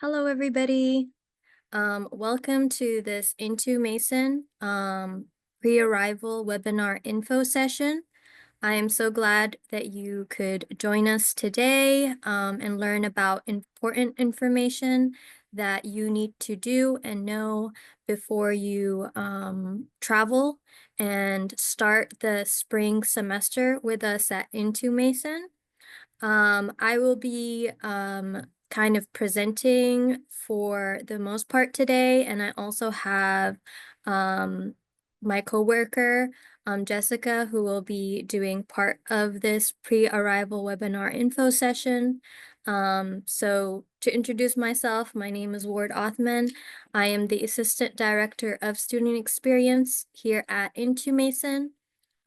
Hello, everybody. Welcome to this Into Mason pre-arrival webinar info session. I am so glad that you could join us today and learn about important information that you need to do and know before you travel and start the spring semester with us at Into Mason. I will be kind of presenting for the most part today, and I also have my coworker, Jessica, who will be doing part of this pre-arrival webinar info session. So to introduce myself, my name is Ward Othman. I am the Assistant Director of Student Experience here at Into Mason.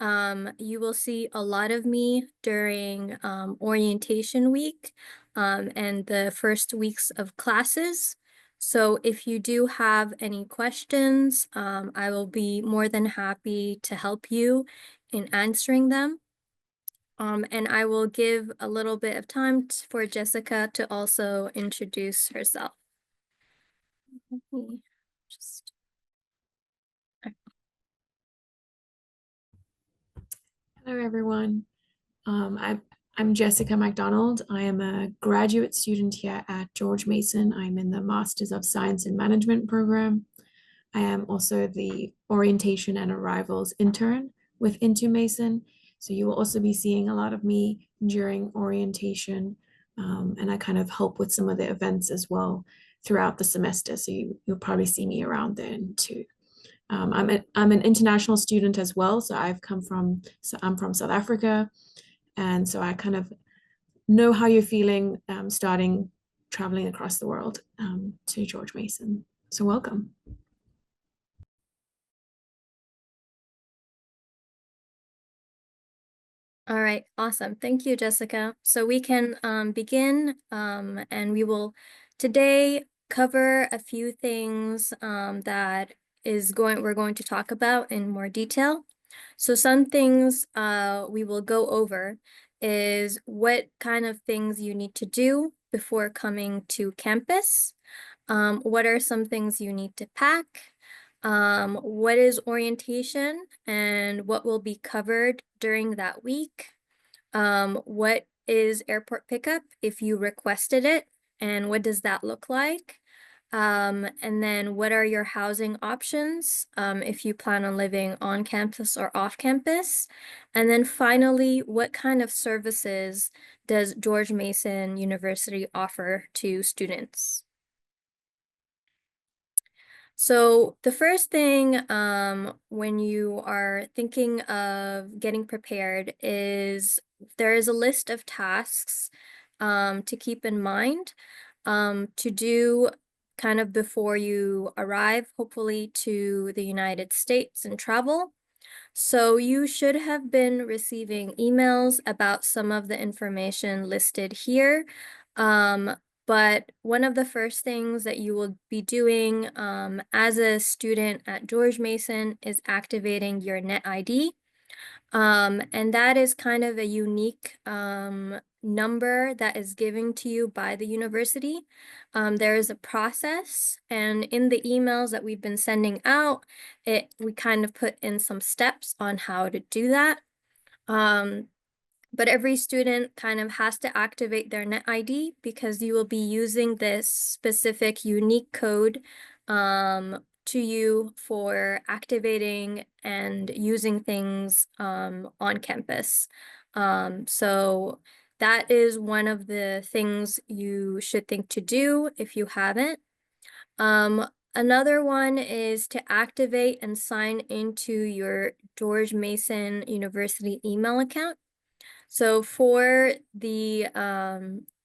You will see a lot of me during orientation week and the first weeks of classes. So if you do have any questions, I will be more than happy to help you in answering them. And I will give a little bit of time for Jessica to also introduce herself. Let me just... Hello, everyone. I'm Jessica MacDonald. I am a graduate student here at George Mason. I'm in the Masters of Science in Management program. I am also the Orientation and Arrivals intern with Into Mason. So you will also be seeing a lot of me during orientation, and I kind of help with some of the events as well throughout the semester. So you'll probably see me around then too. I'm an international student as well. So I'm from South Africa. And so I kind of know how you're feeling starting traveling across the world to George Mason. So welcome. All right, awesome. Thank you, Jessica. So we can begin and we will today cover a few things that we're going to talk about in more detail. So some things we will go over is what kind of things you need to do before coming to campus. What are some things you need to pack? What is orientation and what will be covered during that week? What is airport pickup if you requested it, and what does that look like? And then what are your housing options if you plan on living on campus or off campus? And then finally, what kind of services does George Mason University offer to students? So the first thing when you are thinking of getting prepared is there is a list of tasks to keep in mind to do kind of before you arrive, hopefully to the United States and travel. So you should have been receiving emails about some of the information listed here. But one of the first things that you will be doing as a student at George Mason is activating your Net ID. And that is kind of a unique number that is given to you by the university. There is a process, and in the emails that we've been sending out, we kind of put in some steps on how to do that. But every student kind of has to activate their Net ID because you will be using this specific unique code to you for activating and using things on campus. So that is one of the things you should think to do if you haven't. Another one is to activate and sign into your George Mason University email account. So for the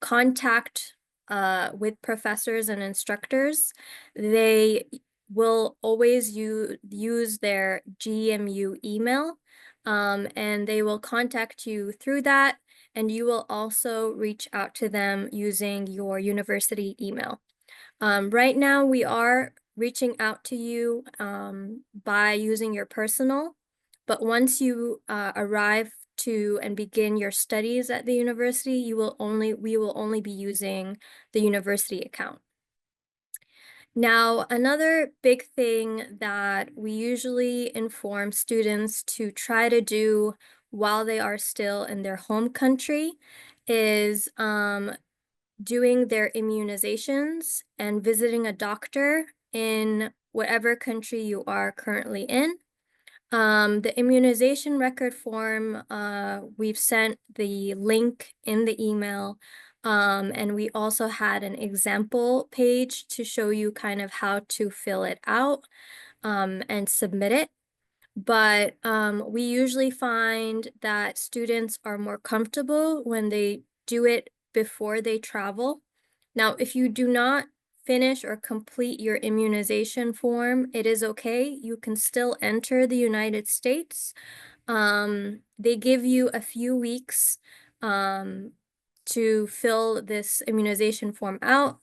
contact with professors and instructors, they will always use their GMU email, and they will contact you through that, and you will also reach out to them using your university email. Right now, we are reaching out to you by using your personal, but once you arrive to and begin your studies at the university, we will only be using the university account. Now, another big thing that we usually inform students to try to do while they are still in their home country is doing their immunizations and visiting a doctor in whatever country you are currently in. The immunization record form, we've sent the link in the email, and we also had an example page to show you kind of how to fill it out, and submit it. But we usually find that students are more comfortable when they do it before they travel. Now, if you do not finish or complete your immunization form, it is okay. You can still enter the United States. They give you a few weeks um, to fill this immunization form out,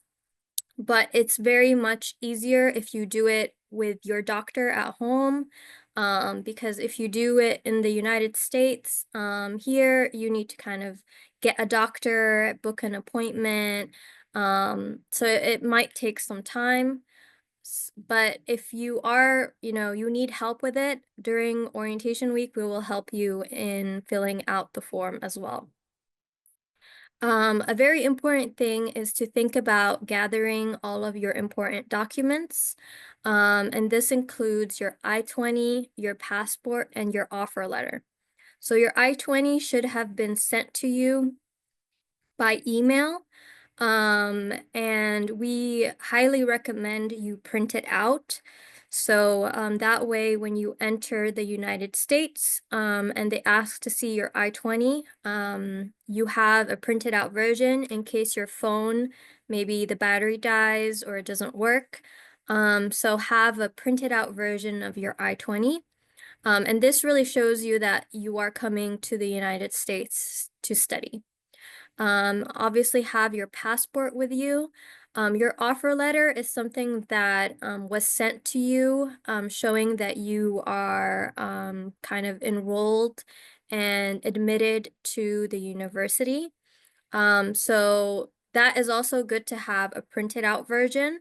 but it's very much easier if you do it with your doctor at home. Because if you do it in the United States, here you need to kind of get a doctor, book an appointment. So it might take some time. But if you are, you need help with it during orientation week, we will help you in filling out the form as well. A very important thing is to think about gathering all of your important documents. And this includes your I-20, your passport, and your offer letter. So your I-20 should have been sent to you by email. And we highly recommend you print it out. So that way, when you enter the United States and they ask to see your I-20, you have a printed out version in case your phone, maybe the battery dies or it doesn't work. So have a printed out version of your I-20. And this really shows you that you are coming to the United States to study. Obviously have your passport with you. Your offer letter is something that was sent to you, showing that you are kind of enrolled and admitted to the university. So that is also good to have a printed out version,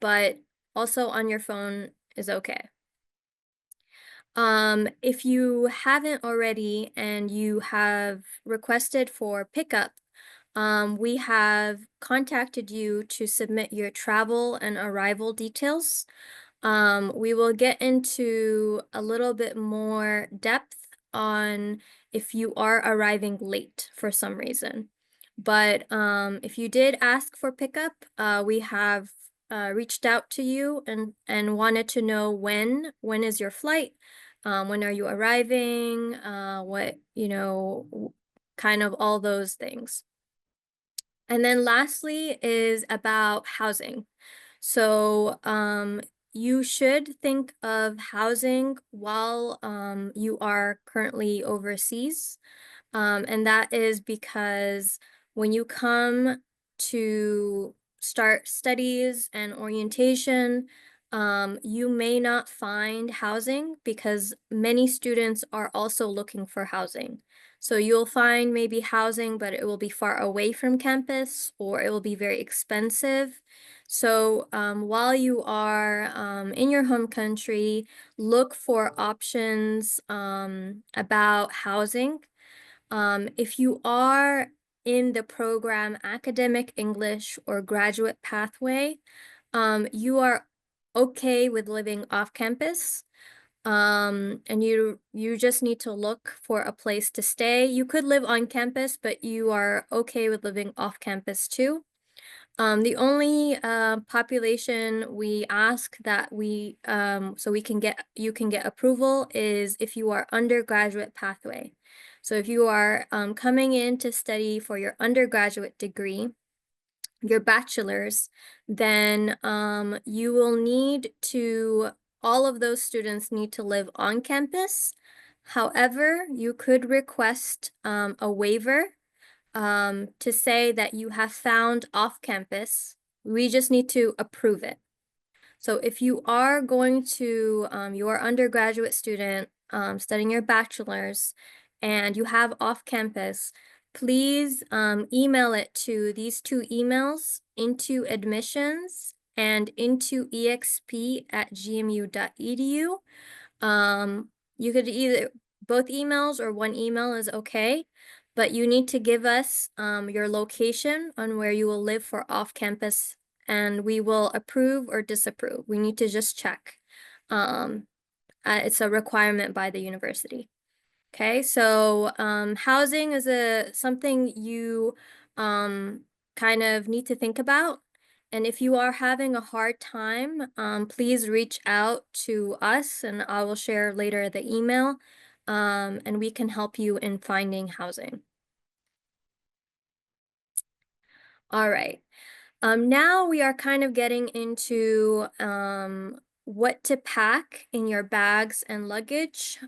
but also on your phone is okay. If you haven't already and you have requested for pickup, we have contacted you to submit your travel and arrival details. We will get into a little bit more depth on if you are arriving late for some reason. But if you did ask for pickup, we have reached out to you and wanted to know when is your flight, when are you arriving, kind of all those things. And then lastly is about housing. So you should think of housing while you are currently overseas. And that is because when you come to start studies and orientation, you may not find housing because many students are also looking for housing. So you'll find maybe housing, but it will be far away from campus or it will be very expensive. So while you are in your home country, look for options about housing. If you are in the program Academic English or Graduate Pathway, you are okay with living off campus. And you just need to look for a place to stay. You could live on campus, but you are okay with living off campus too. The only population we ask that so you can get approval is if you are undergraduate pathway. So if you are coming in to study for your undergraduate degree, your bachelor's, then you will need to, all of those students need to live on campus. However, you could request a waiver to say that you have found off campus. We just need to approve it. So if you are going to, you are undergraduate student studying your bachelor's and you have off campus, please email it to these two emails, into admissions and into exp@gmu.edu. You could either both emails or one email is okay, but you need to give us your location on where you will live for off campus, and we will approve or disapprove. We need to just check. Um, it's a requirement by the university. Okay, so housing is something you um, kind of need to think about. And if you are having a hard time, please reach out to us and I will share later the email, and we can help you in finding housing. All right. Now we are kind of getting into what to pack in your bags and luggage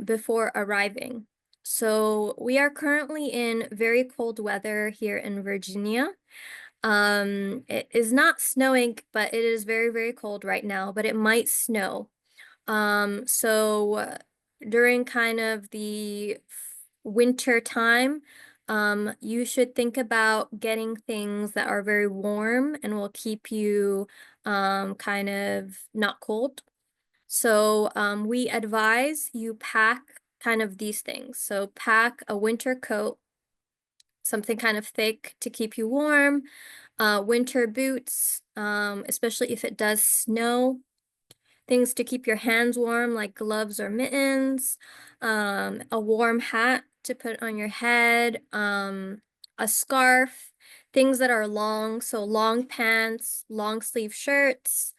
before arriving. So we are currently in very cold weather here in Virginia. It is not snowing, but it is very, very cold right now, but it might snow. So during kind of the winter time, you should think about getting things that are very warm and will keep you kind of not cold. So we advise you pack kind of these things. So pack a winter coat, something kind of thick to keep you warm, winter boots, especially if it does snow, things to keep your hands warm, like gloves or mittens, a warm hat to put on your head, a scarf, things that are long, so long pants, long sleeve shirts,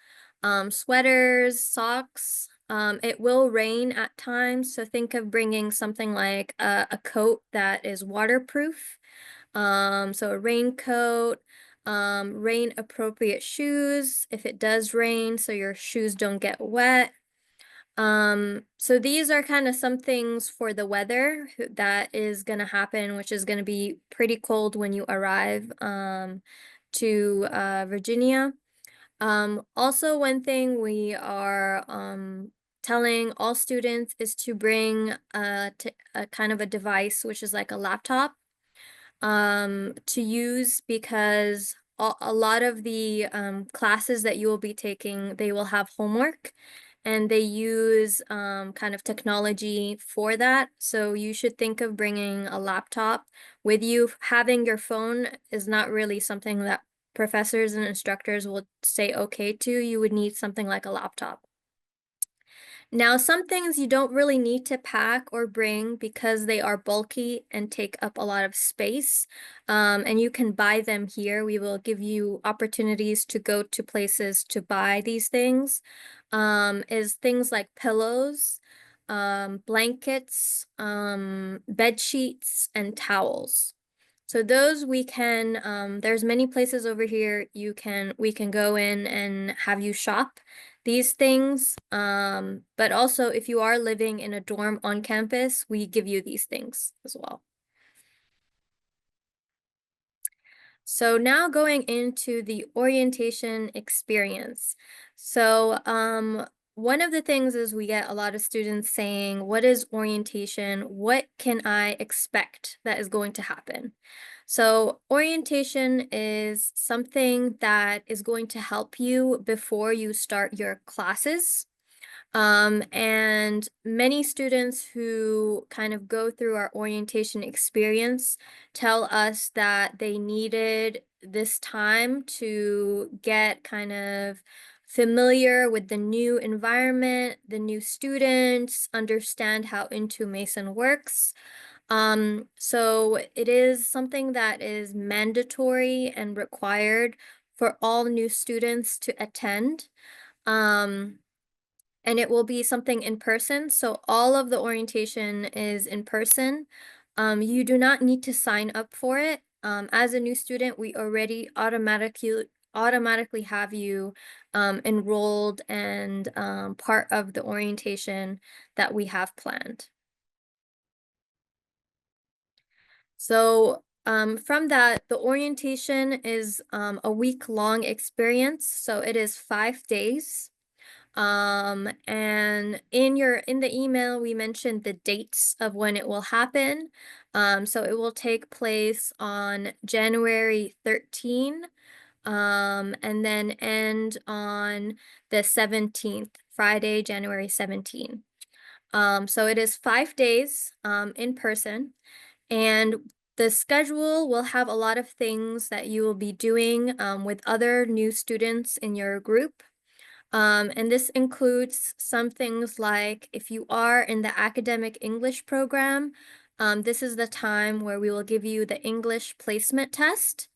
sweaters, socks. It will rain at times, so think of bringing something like a coat that is waterproof. So a raincoat, rain appropriate shoes if it does rain, so your shoes don't get wet. So these are kind of some things for the weather that is going to happen, which is going to be pretty cold when you arrive to Virginia. Also, one thing we are telling all students is to bring a kind of a device, which is like a laptop, to use, because a lot of the classes that you will be taking, they will have homework and they use kind of technology for that. So you should think of bringing a laptop with you. Having your phone is not really something that professors and instructors will say okay to. You would need something like a laptop. Now, some things you don't really need to pack or bring because they are bulky and take up a lot of space. And you can buy them here. We will give you opportunities to go to places to buy these things. Is things like pillows, blankets, bed sheets, and towels. So those we can, there's many places over here we can go in and have you shop these things. But also if you are living in a dorm on campus, we give you these things as well. So now going into the orientation experience. So one of the things is we get a lot of students saying, what is orientation? What can I expect that is going to happen? So orientation is something that is going to help you before you start your classes. And many students who kind of go through our orientation experience tell us that they needed this time to get kind of familiar with the new environment, the new students, understand how Into Mason works. So it is something that is mandatory and required for all new students to attend. Um, and it will be something in person. So all of the orientation is in person. You do not need to sign up for it. As a new student, we already automatically have you enrolled and part of the orientation that we have planned. So from that, the orientation is a week-long experience. So it is 5 days. And in the email, we mentioned the dates of when it will happen. So it will take place on January 13, and then end on the 17th, Friday, January 17. So it is 5 days in person, and the schedule will have a lot of things that you will be doing with other new students in your group. And this includes some things like if you are in the academic English program, this is the time where we will give you the English placement test.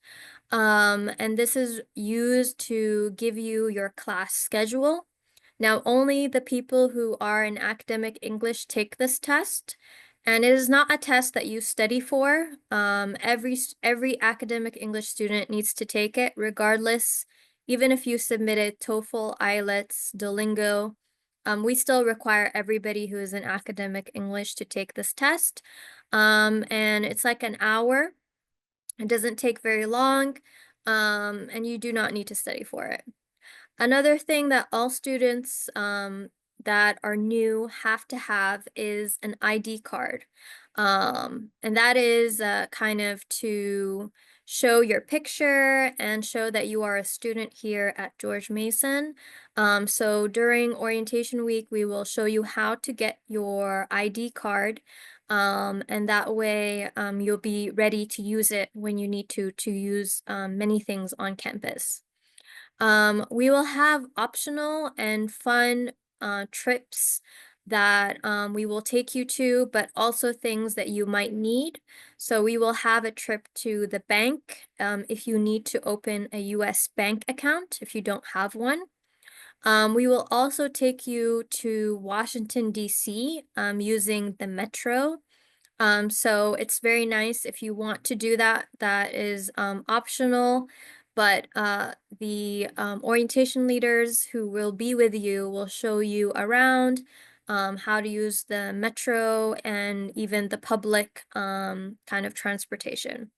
And this is used to give you your class schedule. Now, only the people who are in academic English take this test, and it is not a test that you study for. Every academic English student needs to take it, regardless, even if you submitted TOEFL, IELTS, Duolingo. We still require everybody who is in academic English to take this test. And it's like an hour. It doesn't take very long, and you do not need to study for it. Another thing that all students that are new have to have is an ID card. And that is kind of to show your picture and show that you are a student here at George Mason. So during orientation week, we will show you how to get your ID card. And that way you'll be ready to use it when you need to use many things on campus. We will have optional and fun trips that we will take you to, but also things that you might need. So we will have a trip to the bank if you need to open a US bank account if you don't have one. We will also take you to Washington, D.C. Using the metro. So it's very nice if you want to do that. That is optional, but the orientation leaders who will be with you will show you around how to use the metro and even the public kind of transportation.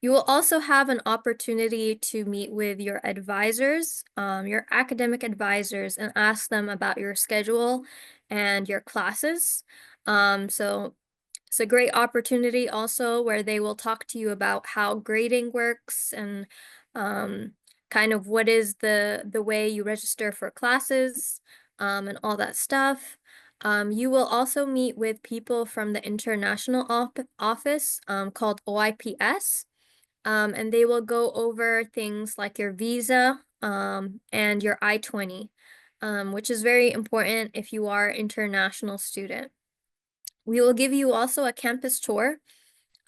You will also have an opportunity to meet with your advisors, your academic advisors, and ask them about your schedule and your classes. So it's a great opportunity also where they will talk to you about how grading works and um, kind of what is the way you register for classes and all that stuff. You will also meet with people from the international office called OIPS, and they will go over things like your visa and your I-20, which is very important if you are an international student. We will give you also a campus tour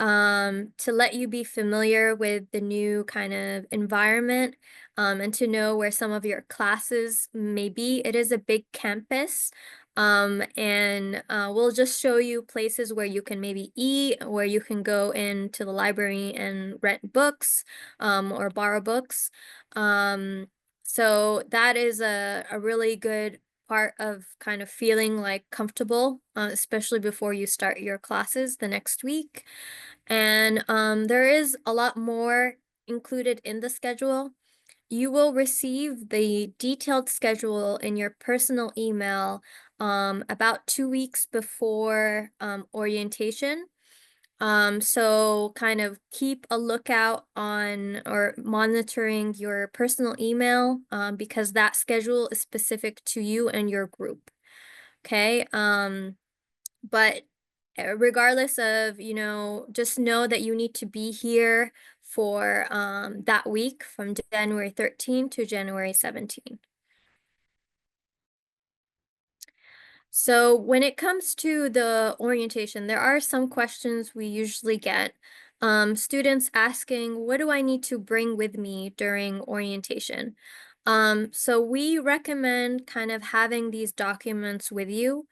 to let you be familiar with the new kind of environment and to know where some of your classes may be. It is a big campus. And we'll just show you places where you can maybe eat, where you can go into the library and rent books or borrow books. So that is a really good part of kind of feeling like comfortable, especially before you start your classes the next week. And there is a lot more included in the schedule. You will receive the detailed schedule in your personal email about 2 weeks before orientation. So kind of keep a lookout on or monitoring your personal email because that schedule is specific to you and your group. Okay. But regardless of, just know that you need to be here for that week from January 13 to January 17. So when it comes to the orientation, there are some questions we usually get. Students asking, what do I need to bring with me during orientation? So we recommend kind of having these documents with you.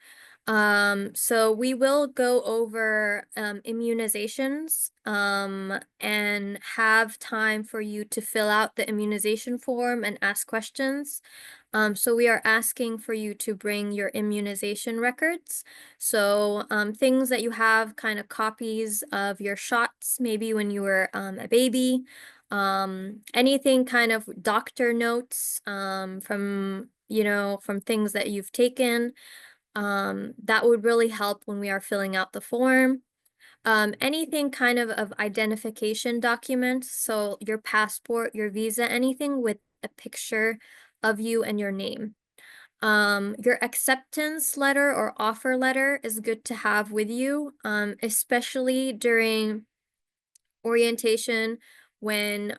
So we will go over immunizations and have time for you to fill out the immunization form and ask questions. So we are asking for you to bring your immunization records. So things that you have kind of copies of your shots, maybe when you were a baby, Anything kind of doctor notes, from, from things that you've taken, that would really help when we are filling out the form. Anything kind of identification documents, so your passport, your visa, anything with a picture of you and your name. Your acceptance letter or offer letter is good to have with you, especially during orientation when,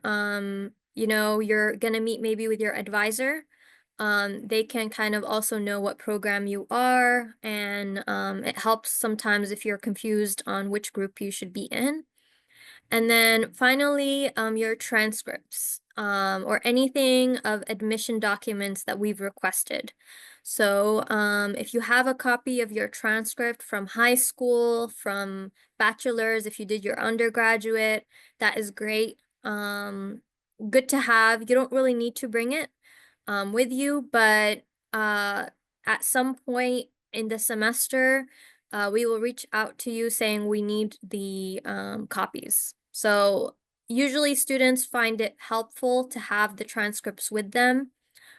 you're gonna meet maybe with your advisor. They can kind of also know what program you are, and it helps sometimes if you're confused on which group you should be in. And then finally, your transcripts, or anything of admission documents that we've requested. So, if you have a copy of your transcript from high school, from bachelor's, if you did your undergraduate, that is great. Good to have. You don't really need to bring it with you, but at some point in the semester, we will reach out to you saying we need the copies. So usually students find it helpful to have the transcripts with them.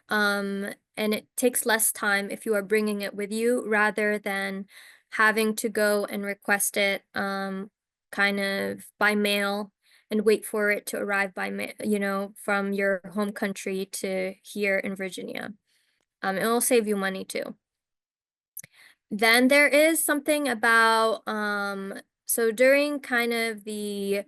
And it takes less time if you are bringing it with you rather than having to go and request it kind of by mail and wait for it to arrive by mail, from your home country to here in Virginia. It will save you money too. Then there is something about, so during kind of the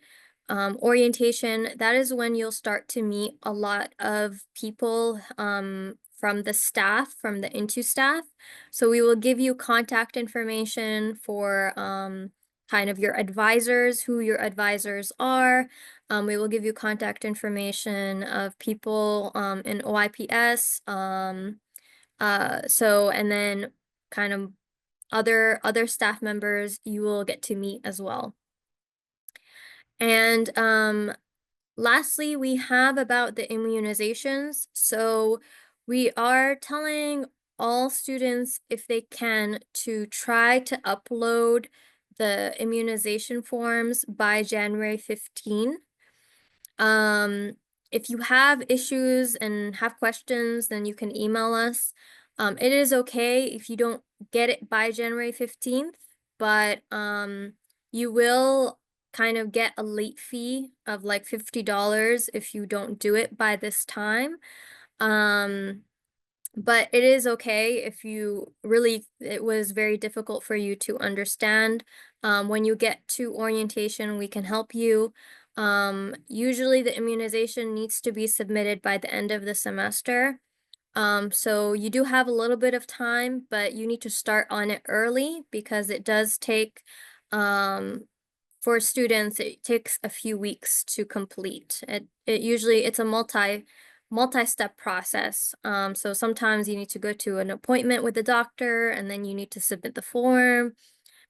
orientation, that is when you'll start to meet a lot of people from the staff, from the Into staff. So we will give you contact information for kind of your advisors, who your advisors are. We will give you contact information of people in OIPS. And then kind of other staff members you will get to meet as well. And lastly, we have about the immunizations. So we are telling all students, if they can, to try to upload the immunization forms by January 15. Um, if you have issues and have questions, then you can email us. It is okay if you don't get it by January 15th, but you will kind of get a late fee of like $50 if you don't do it by this time. Um, but it is okay if it was very difficult for you to understand. When you get to orientation, we can help you. Usually the immunization needs to be submitted by the end of the semester. So you do have a little bit of time, but you need to start on it early because it does take, for students, it takes a few weeks to complete. It's a multi-step process. So sometimes you need to go to an appointment with the doctor, and then you need to submit the form,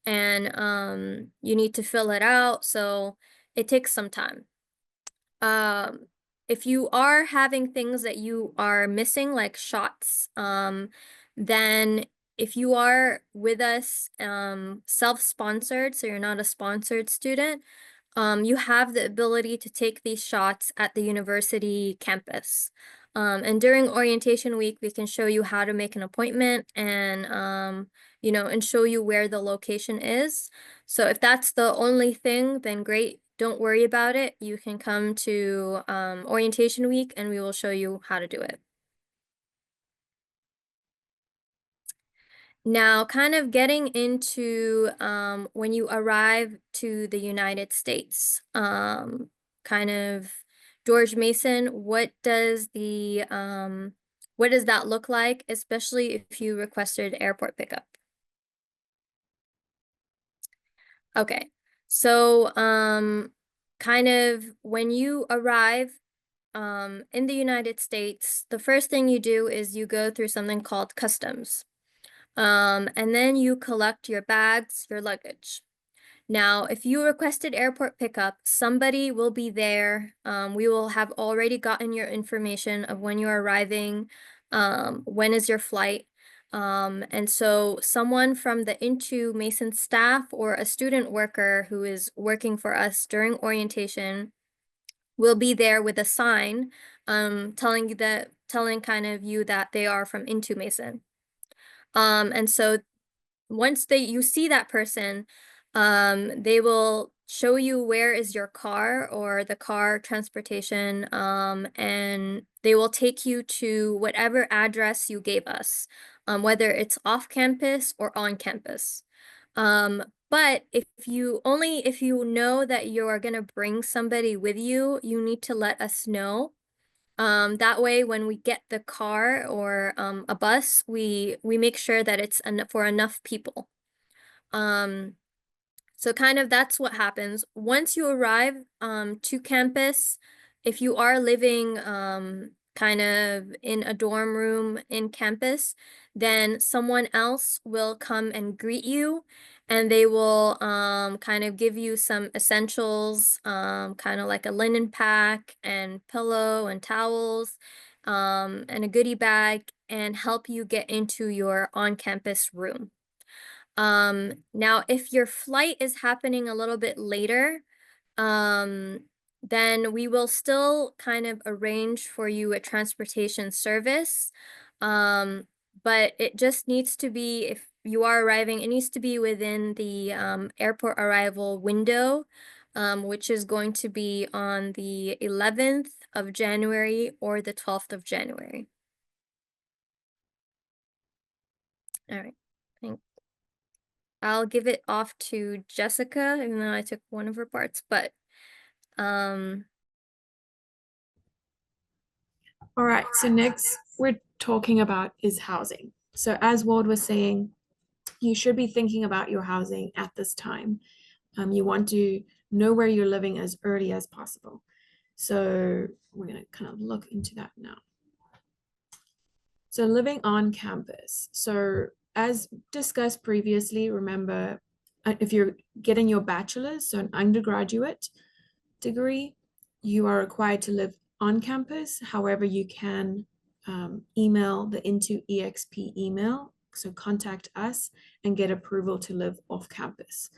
and you need to fill it out. So it takes some time. Um, if you are having things that you are missing, like shots, then if you are with us, self-sponsored, so you're not a sponsored student, you have the ability to take these shots at the university campus. And during orientation week, we can show you how to make an appointment, and show you where the location is. So if that's the only thing, then great. Don't worry about it. You can come to orientation week and we will show you how to do it. Now, kind of getting into when you arrive to the United States, kind of George Mason, what does that look like, especially if you requested airport pickup? Okay, so kind of when you arrive in the United States, the first thing you do is you go through something called customs. And then you collect your bags, your luggage. Now, if you requested airport pickup, somebody will be there. We will have already gotten your information of when you're arriving, when is your flight. And so someone from the Into Mason staff or a student worker who is working for us during orientation will be there with a sign telling kind of you that they are from Into Mason. And so once you see that person, they will show you where is your car or the car transportation, and they will take you to whatever address you gave us, whether it's off campus or on campus. Um, but if you know that you are gonna bring somebody with you, you need to let us know. That way, when we get the car or a bus, we make sure that it's for enough people. Um, so kind of that's what happens. Once you arrive to campus, if you are living kind of in a dorm room in campus, then someone else will come and greet you, and they will kind of give you some essentials, kind of like a linen pack and pillow and towels, and a goodie bag, and help you get into your on-campus room. Now if your flight is happening a little bit later, um, then we will still kind of arrange for you a transportation service. Um, but it just needs to be, if you are arriving, it needs to be within the airport arrival window, which is going to be on the 11th of January or the 12th of January. All right. I'll give it off to Jessica, even though I took one of her parts, but um All right, so next we're talking about is housing. So as Ward was saying, you should be thinking about your housing at this time. You want to know where you're living as early as possible. So we're going to kind of look into that now. So living on campus. So as discussed previously, remember if you're getting your bachelor's, so an undergraduate degree, you are required to live on campus. However, you can email the Into EXP email. So contact us and get approval to live off campus.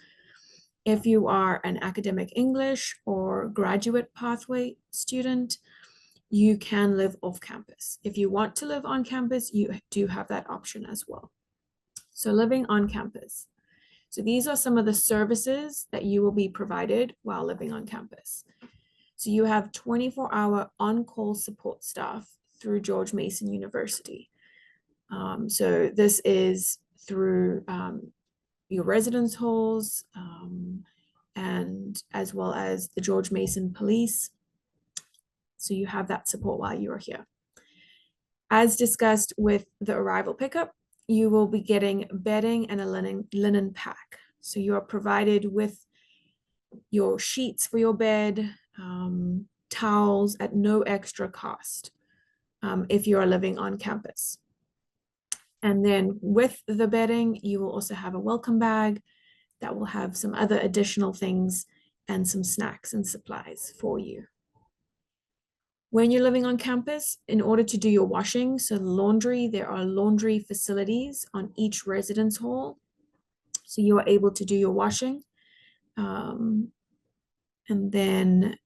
If you are an academic English or graduate pathway student, you can live off campus. If you want to live on campus, you do have that option as well. So living on campus. So these are some of the services that you will be provided while living on campus. So you have 24-hour on-call support staff through George Mason University. So this is through your residence halls, and as well as the George Mason Police. So you have that support while you are here. As discussed with the arrival pickup, you will be getting bedding and a linen pack. So you are provided with your sheets for your bed, towels at no extra cost if you are living on campus. And then with the bedding, you will also have a welcome bag that will have some other additional things and some snacks and supplies for you. When you're living on campus, in order to do your washing, so laundry, there are laundry facilities on each residence hall. So you are able to do your washing. And then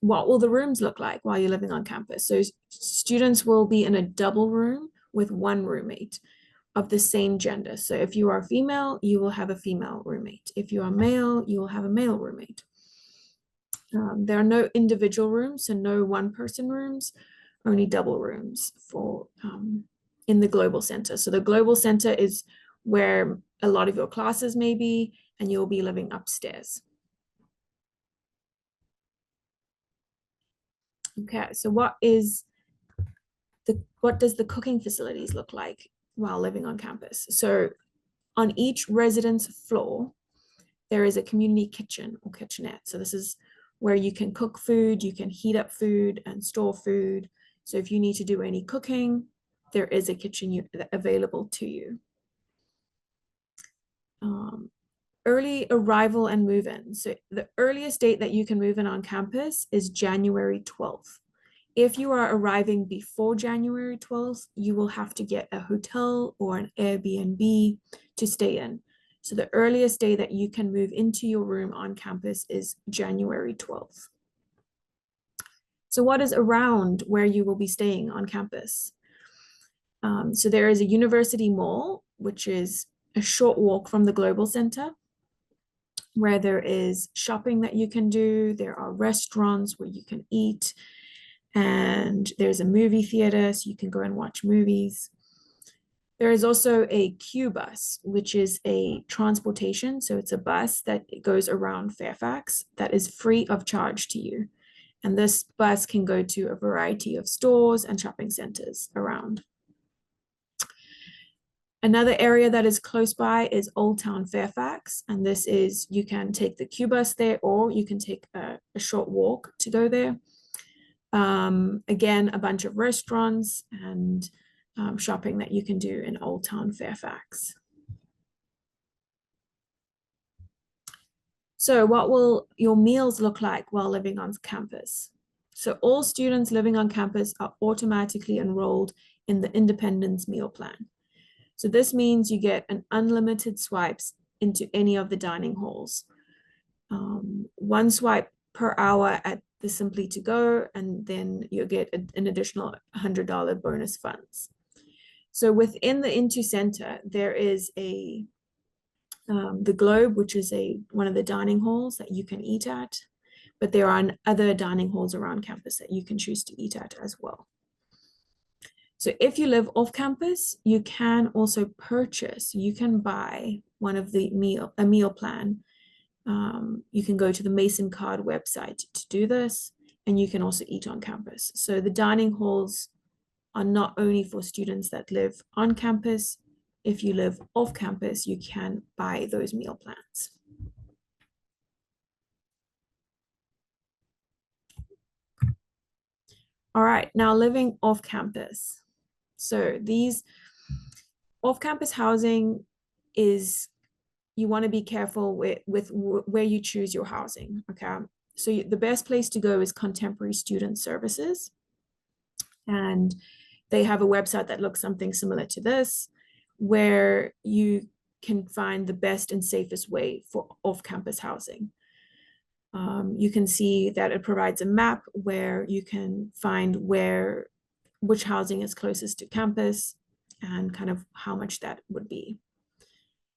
what will the rooms look like while you're living on campus? So students will be in a double room with one roommate of the same gender. So if you are female, you will have a female roommate. If you are male, you will have a male roommate. There are no individual rooms, so no one-person rooms, only double rooms for in the global center. So the global center is where a lot of your classes may be, and you'll be living upstairs. Okay, so what does the cooking facilities look like while living on campus? So on each residence floor, there is a community kitchen or kitchenette. So this is where you can cook food, you can heat up food and store food. So if you need to do any cooking, there is a kitchen available to you. Early arrival and move-in. So the earliest date that you can move in on campus is January 12th. If you are arriving before January 12th, you will have to get a hotel or an Airbnb to stay in. So the earliest day that you can move into your room on campus is January 12th. So what is around where you will be staying on campus? So there is a university mall, which is a short walk from the Global Center, where there is shopping that you can do. There are restaurants where you can eat, and there's a movie theater, so you can go and watch movies. There is also a Q bus, which is a transportation. So it's a bus that goes around Fairfax that is free of charge to you. And this bus can go to a variety of stores and shopping centers around. Another area that is close by is Old Town Fairfax. And this is, you can take the Q bus there, or you can take a short walk to go there. Again, a bunch of restaurants and shopping that you can do in Old Town Fairfax. So what will your meals look like while living on campus? So all students living on campus are automatically enrolled in the Independence Meal Plan. So this means you get an unlimited swipes into any of the dining halls. One swipe per hour at the Simply to Go, and then you get an additional $100 bonus funds. So within the Into Center, there is the Globe, which is one of the dining halls that you can eat at, but there are other dining halls around campus that you can choose to eat at as well. So if you live off campus, you can also purchase, you can buy one of a meal plan. You can go to the Mason Card website to do this, and you can also eat on campus. So the dining halls are not only for students that live on campus. If you live off campus, you can buy those meal plans. All right, now living off campus. So these off-campus housing is, you want to be careful with where you choose your housing, okay? So the best place to go is Contemporary Student Services. And they have a website that looks something similar to this, where you can find the best and safest way for off-campus housing. You can see that it provides a map where you can find which housing is closest to campus and kind of how much that would be.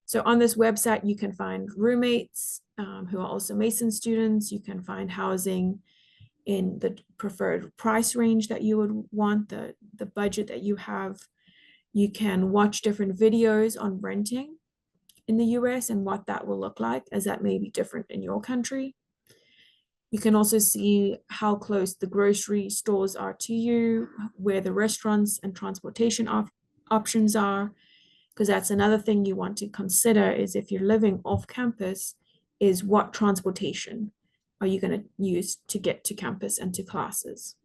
So on this website, you can find roommates who are also Mason students. You can find housing in the preferred price range that you would want, the budget that you have. You can watch different videos on renting in the US and what that will look like, as that may be different in your country. You can also see how close the grocery stores are to you, where the restaurants and transportation options are, because that's another thing you want to consider is if you're living off campus, is what transportation are you going to use to get to campus and to classes.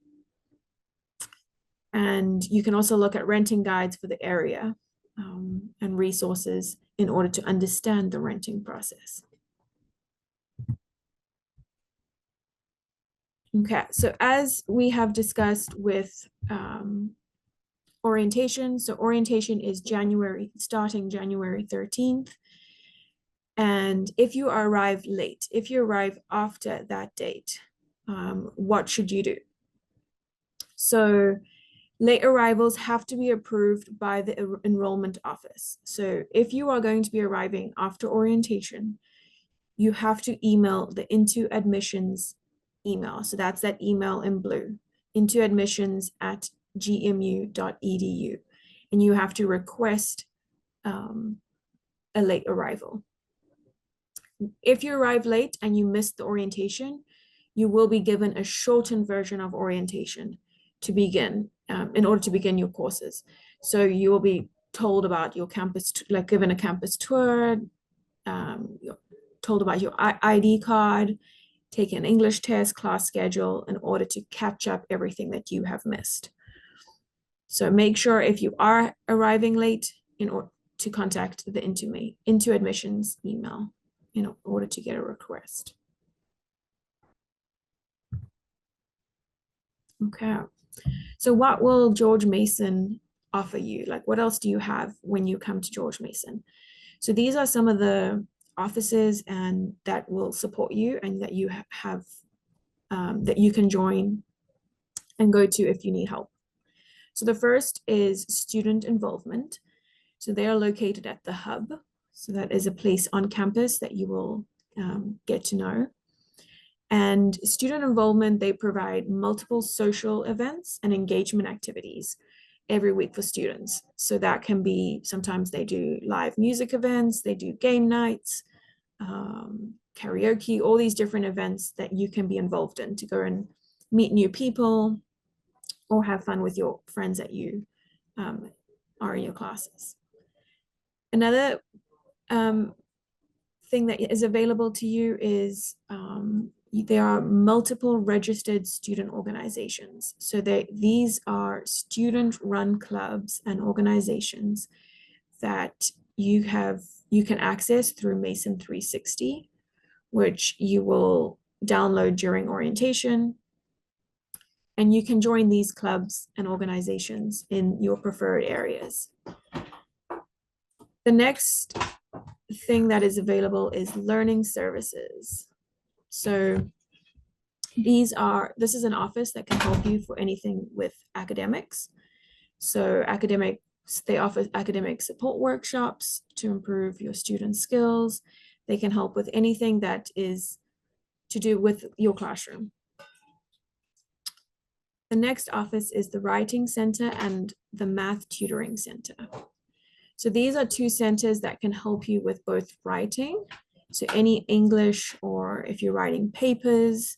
And you can also look at renting guides for the area and resources in order to understand the renting process. Okay, so as we have discussed with orientation, so orientation is starting January 13th. And if you arrive late, if you arrive after that date, what should you do? So late arrivals have to be approved by the enrollment office. So if you are going to be arriving after orientation, you have to email the Into Admissions email. So that's that email in blue, intoadmissions@gmu.edu. And you have to request a late arrival. If you arrive late and you miss the orientation, you will be given a shortened version of orientation to begin, in order to begin your courses. So you will be told about your campus, like given a campus tour, you're told about your ID card, take an English test, class schedule, in order to catch up everything that you have missed. So make sure if you are arriving late in order to contact the Into Admissions email in order to get a request. Okay, so what will George Mason offer you? Like, what else do you have when you come to George Mason? So these are some of the offices and that will support you and that you have that you can join and go to if you need help. So the first is student involvement. So they are located at the hub. So that is a place on campus that you will get to know. And student involvement, they provide multiple social events and engagement activities every week for students. So that can be, sometimes they do live music events, they do game nights, karaoke, all these different events that you can be involved in to go and meet new people or have fun with your friends that you are in your classes. Another thing that is available to you is there are multiple registered student organizations. So these are student-run clubs and organizations that you can access through Mason 360, which you will download during orientation. And you can join these clubs and organizations in your preferred areas. The next thing that is available is learning services. So this is an office that can help you for anything with academics. So they offer academic support workshops to improve your student skills. They can help with anything that is to do with your classroom. The next office is the Writing Center and the Math Tutoring Center. So these are two centers that can help you with both writing, so any English, or if you're writing papers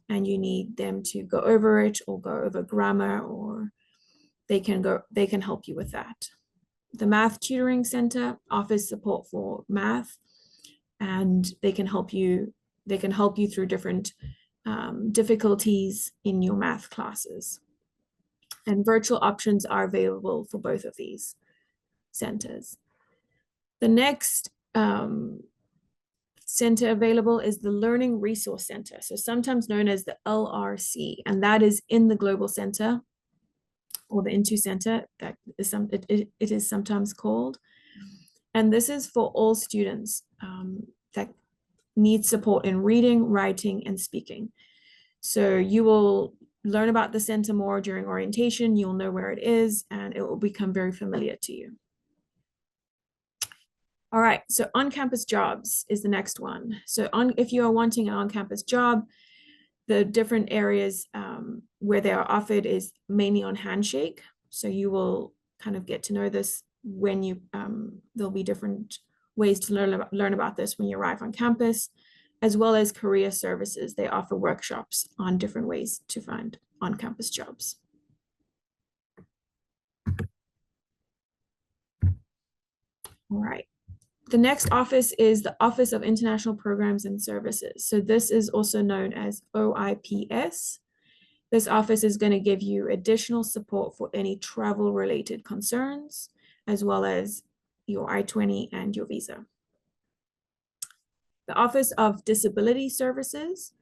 and you need them to go over it or go over grammar, or they can help you with that. The Math Tutoring Center offers support for math, and they can help you through different difficulties in your math classes. And virtual options are available for both of these centers. The next center available is the Learning Resource Center, so sometimes known as the LRC, and that is in the Global Center, or the Into Center, that is it is sometimes called. And this is for all students that need support in reading, writing, and speaking. So you will learn about the center more during orientation, you'll know where it is, and it will become very familiar to you. All right, so on-campus jobs is the next one. So if you are wanting an on-campus job, the different areas where they are offered is mainly on Handshake. So you will kind of get to know this when you, there'll be different ways to learn about this when you arrive on campus, as well as career services. They offer workshops on different ways to find on-campus jobs. All right. The next office is the Office of International Programs and Services. So this is also known as OIPS. This office is going to give you additional support for any travel-related concerns, as well as your I-20 and your visa. The Office of Disability Services.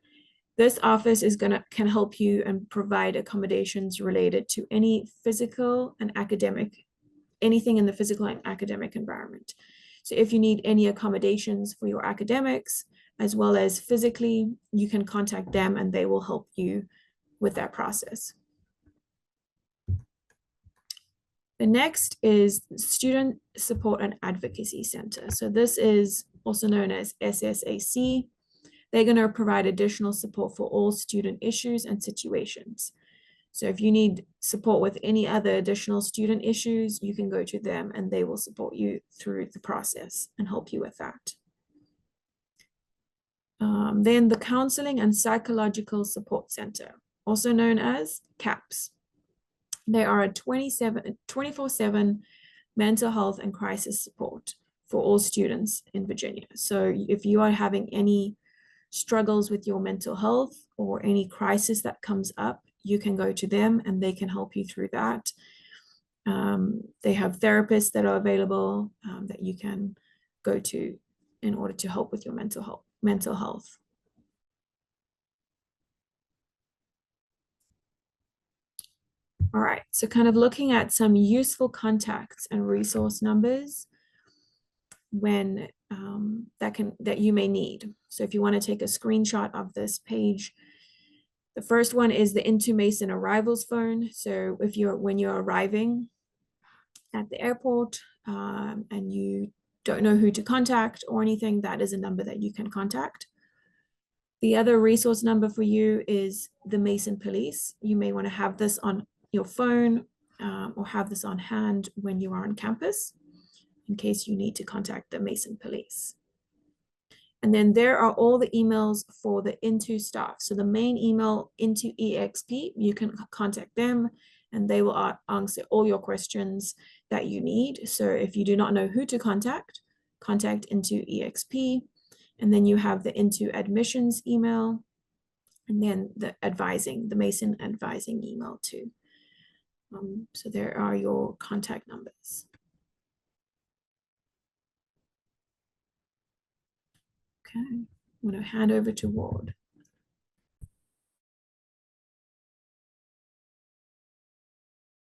This office can help you and provide accommodations related to any physical and academic, anything in the physical and academic environment. So if you need any accommodations for your academics, as well as physically, you can contact them and they will help you with that process. The next is Student Support and Advocacy Center. So this is also known as SSAC. They're going to provide additional support for all student issues and situations. So if you need support with any other additional student issues, you can go to them and they will support you through the process and help you with that. Then the Counseling and Psychological Support Center, also known as CAPS. They are a 24/7 mental health and crisis support for all students in Virginia. So if you are having any struggles with your mental health or any crisis that comes up, you can go to them and they can help you through that. They have therapists that are available that you can go to in order to help with your mental health. All right, so kind of looking at some useful contacts and resource numbers when that you may need. So if you want to take a screenshot of this page, The first one is the Into Mason arrivals phone. So when you're arriving at the airport and you don't know who to contact or anything, that is a number that you can contact. The other resource number for you is the Mason Police. You may want to have this on your phone or have this on hand when you are on campus in case you need to contact the Mason Police. And then there are all the emails for the Into staff. So the main email, Into EXP, you can contact them and they will answer all your questions that you need. So if you do not know who to contact, contact Into EXP. And then you have the Into admissions email, and then the Mason advising email too. So there are your contact numbers. Okay, I'm going to hand over to Ward.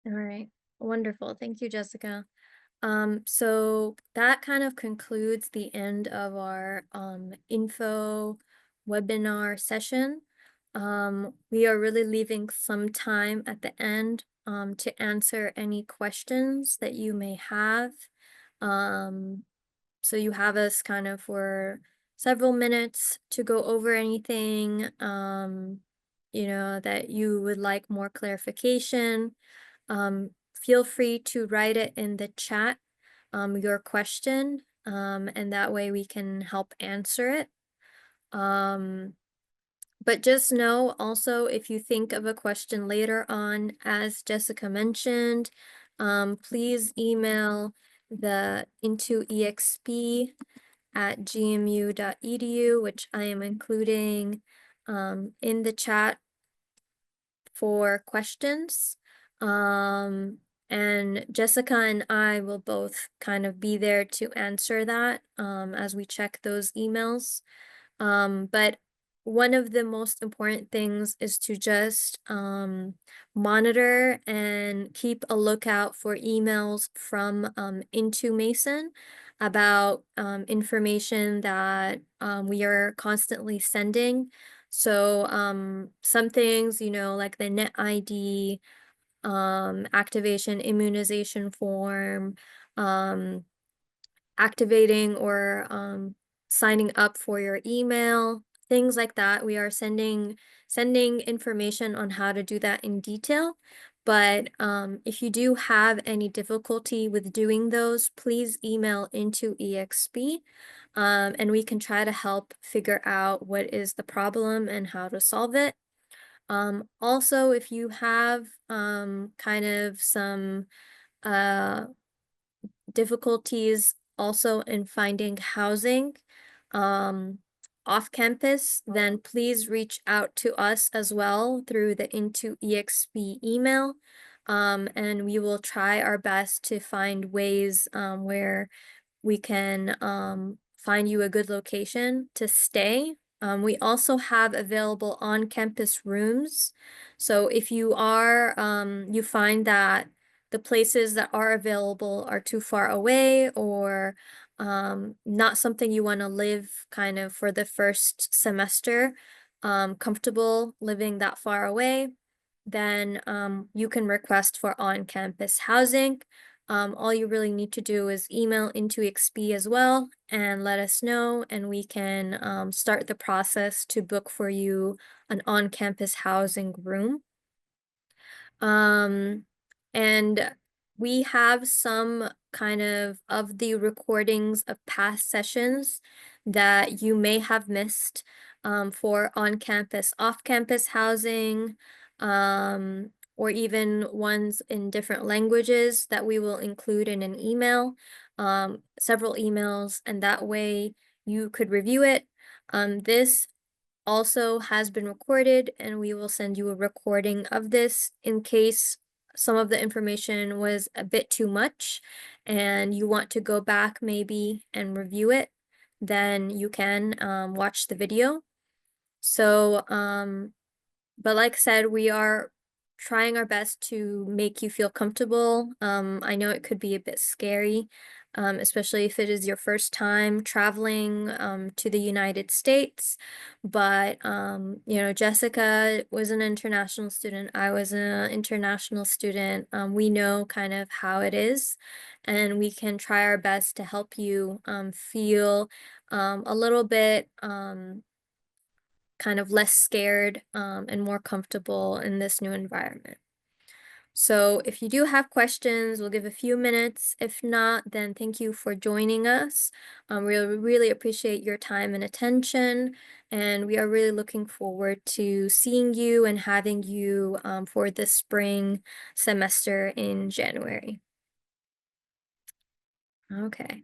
All right. Wonderful. Thank you, Jessica. So that kind of concludes the end of our info webinar session. We are really leaving some time at the end to answer any questions that you may have. So you have us kind of for several minutes to go over anything, that you would like more clarification. Feel free to write it in the chat, your question, and that way we can help answer it. But just know also, if you think of a question later on, as Jessica mentioned, please email the intoexp@gmu.edu, which I am including in the chat for questions. And Jessica and I will both kind of be there to answer that as we check those emails. But one of the most important things is to just monitor and keep a lookout for emails from Into Mason about information that we are constantly sending. So some things, like the net ID, activation, immunization form, activating or signing up for your email, things like that. We are sending information on how to do that in detail. But if you do have any difficulty with doing those, please email Into EXP, and we can try to help figure out what is the problem and how to solve it. Also, if you have kind of some difficulties also in finding housing off campus, then please reach out to us as well through the Into EXP email. And we will try our best to find ways where we can find you a good location to stay. We also have available on-campus rooms. So if you you find that the places that are available are too far away or not something you want to live kind of for the first semester, comfortable living that far away, then you can request for on-campus housing. All you really need to do is email Into XP as well and let us know, and we can start the process to book for you an on-campus housing room. And we have some kind of the recordings of past sessions that you may have missed for on-campus, off-campus housing, or even ones in different languages that we will include in an email, several emails, and that way you could review it. This also has been recorded, and we will send you a recording of this in case some of the information was a bit too much and you want to go back maybe and review it, then you can watch the video. So, but like I said, we are trying our best to make you feel comfortable. I know it could be a bit scary especially if it is your first time traveling to the United States. But, Jessica was an international student. I was an international student. We know kind of how it is, and we can try our best to help you feel a little bit kind of less scared and more comfortable in this new environment. So if you do have questions, we'll give a few minutes. If not, then thank you for joining us. We really appreciate your time and attention, and we are really looking forward to seeing you and having you for the spring semester in January. Okay.